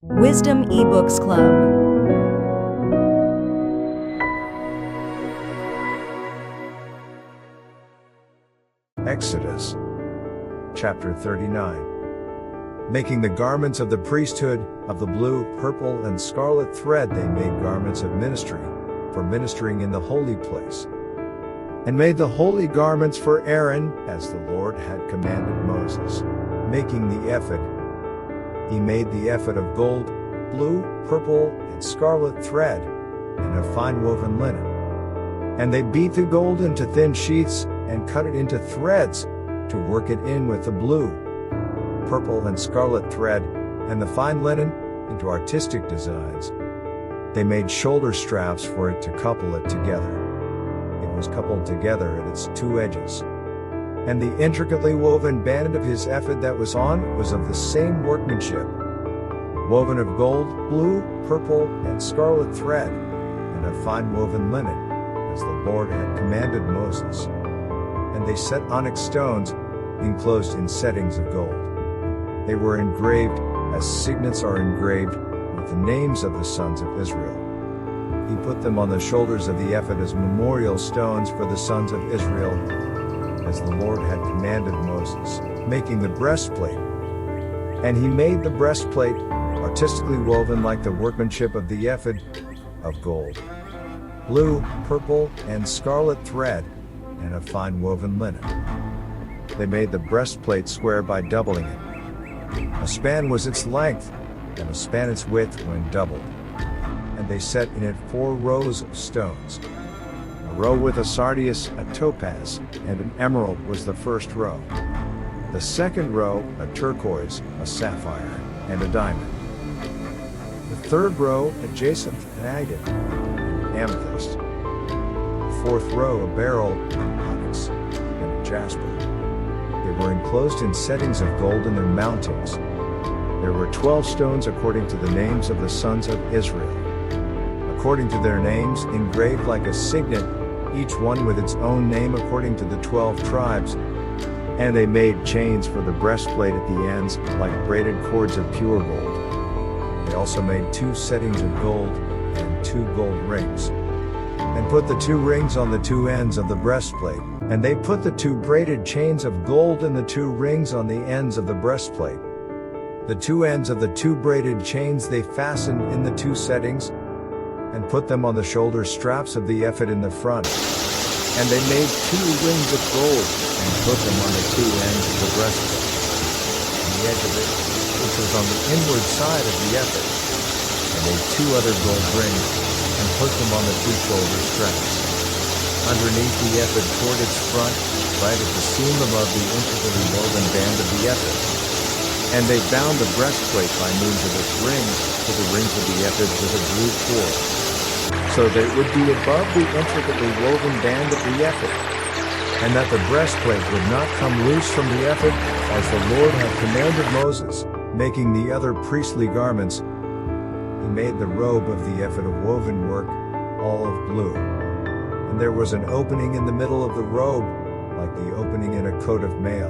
Wisdom eBooks Club. Exodus, chapter 39. Making the garments of the priesthood, of the blue, purple, and scarlet thread they made garments of ministry, for ministering in the holy place. And made the holy garments for Aaron, as the Lord had commanded Moses. Making the ephod. He made the ephod of gold, blue, purple, and scarlet thread, and of fine woven linen. And they beat the gold into thin sheets, and cut it into threads, to work it in with the blue, purple, and scarlet thread, and the fine linen, into artistic designs. They made shoulder straps for it to couple it together. It was coupled together at its two edges. And the intricately woven band of his ephod that was on was of the same workmanship, woven of gold, blue, purple, and scarlet thread, and of fine woven linen, as the Lord had commanded Moses. And they set onyx stones, enclosed in settings of gold. They were engraved, as signets are engraved, with the names of the sons of Israel. He put them on the shoulders of the ephod as memorial stones for the sons of Israel, as the Lord had commanded Moses, making the breastplate. And he made the breastplate, artistically woven like the workmanship of the ephod, of gold, blue, purple, and scarlet thread, and of fine woven linen. They made the breastplate square by doubling it. A span was its length, and a span its width when doubled. And they set in it 4 rows of stones. A row with a sardius, a topaz, and an emerald was the first row. The second row, a turquoise, a sapphire, and a diamond. The third row, a jacinth, an agate, and an amethyst. The fourth row, a beryl, an onyx, and a jasper. They were enclosed in settings of gold in their mountings. There were 12 stones according to the names of the sons of Israel, according to their names, engraved like a signet, each one with its own name according to the 12 tribes. And they made chains for the breastplate at the ends, like braided cords of pure gold. They also made 2 settings of gold, and 2 gold rings. And put the 2 rings on the 2 ends of the breastplate, and they put the 2 braided chains of gold and the 2 rings on the ends of the breastplate. The 2 ends of the 2 braided chains they fastened in the 2 settings, and put them on the shoulder straps of the ephod in the front. And they made 2 rings of gold, and put them on the 2 ends of the breastplate, on the edge of it, which was on the inward side of the ephod. And made 2 other gold rings, and put them on the 2 shoulder straps. Underneath the ephod toward its front, right at the seam above the intricately woven band of the ephod. And they bound the breastplate by means of its rings, to the rings of the ephod with a blue cord, so that it would be above the intricately woven band of the ephod, and that the breastplate would not come loose from the ephod, as the Lord had commanded Moses, making the other priestly garments. He made the robe of the ephod of woven work, all of blue. And there was an opening in the middle of the robe, like the opening in a coat of mail,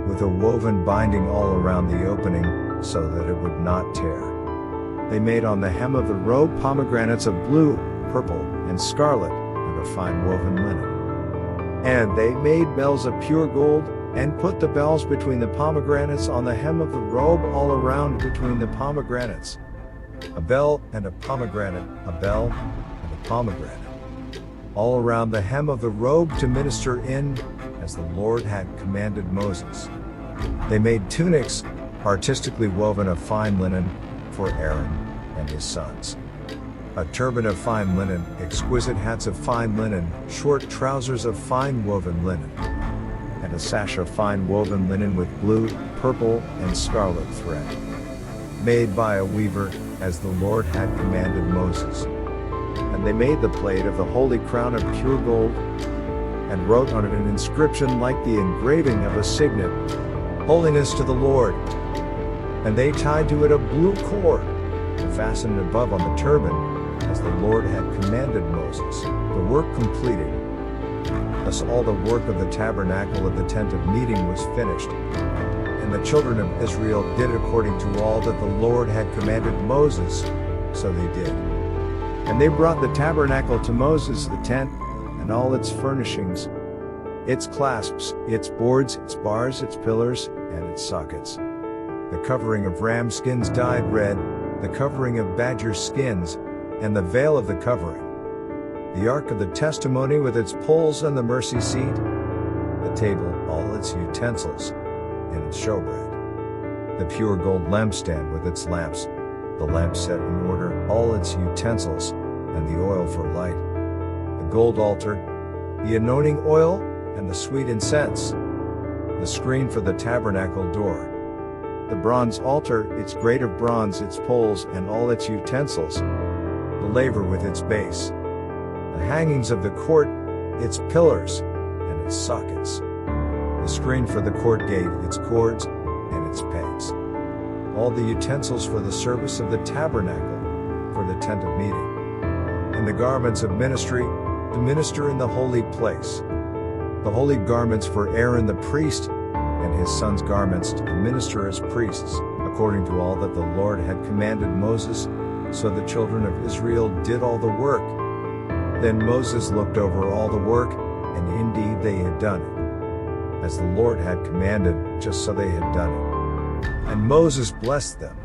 with a woven binding all around the opening, so that it would not tear. They made on the hem of the robe pomegranates of blue, purple, and scarlet, and of fine woven linen. And they made bells of pure gold, and put the bells between the pomegranates on the hem of the robe all around between the pomegranates. A bell and a pomegranate, a bell and a pomegranate, all around the hem of the robe to minister in, as the Lord had commanded Moses. They made tunics, artistically woven of fine linen, for Aaron and his sons. A turban of fine linen, exquisite hats of fine linen, short trousers of fine woven linen, and a sash of fine woven linen with blue, purple, and scarlet thread, made by a weaver, as the Lord had commanded Moses. And they made the plate of the holy crown of pure gold, and wrote on it an inscription like the engraving of a signet, Holiness to the Lord. And they tied to it a blue cord, and fastened it above on the turban, as the Lord had commanded Moses, the work completed. Thus all the work of the tabernacle of the tent of meeting was finished. And the children of Israel did according to all that the Lord had commanded Moses, so they did. And they brought the tabernacle to Moses, the tent, and all its furnishings, its clasps, its boards, its bars, its pillars, and its sockets. The covering of ram skins dyed red, the covering of badger skins, and the veil of the covering. The ark of the testimony with its poles and the mercy seat, the table, all its utensils, and its showbread. The pure gold lampstand with its lamps, the lamp set in order, all its utensils, and the oil for light. The gold altar, the anointing oil, and the sweet incense. The screen for the tabernacle door. The bronze altar, its grate of bronze, its poles, and all its utensils. The laver with its base. The hangings of the court, its pillars, and its sockets. The screen for the court gate, its cords, and its pegs. All the utensils for the service of the tabernacle, for the tent of meeting. And the garments of ministry, to minister in the holy place. The holy garments for Aaron the priest, and his sons' garments to minister as priests, according to all that the Lord had commanded Moses, so the children of Israel did all the work. Then Moses looked over all the work, and indeed they had done it, as the Lord had commanded, just so they had done it. And Moses blessed them.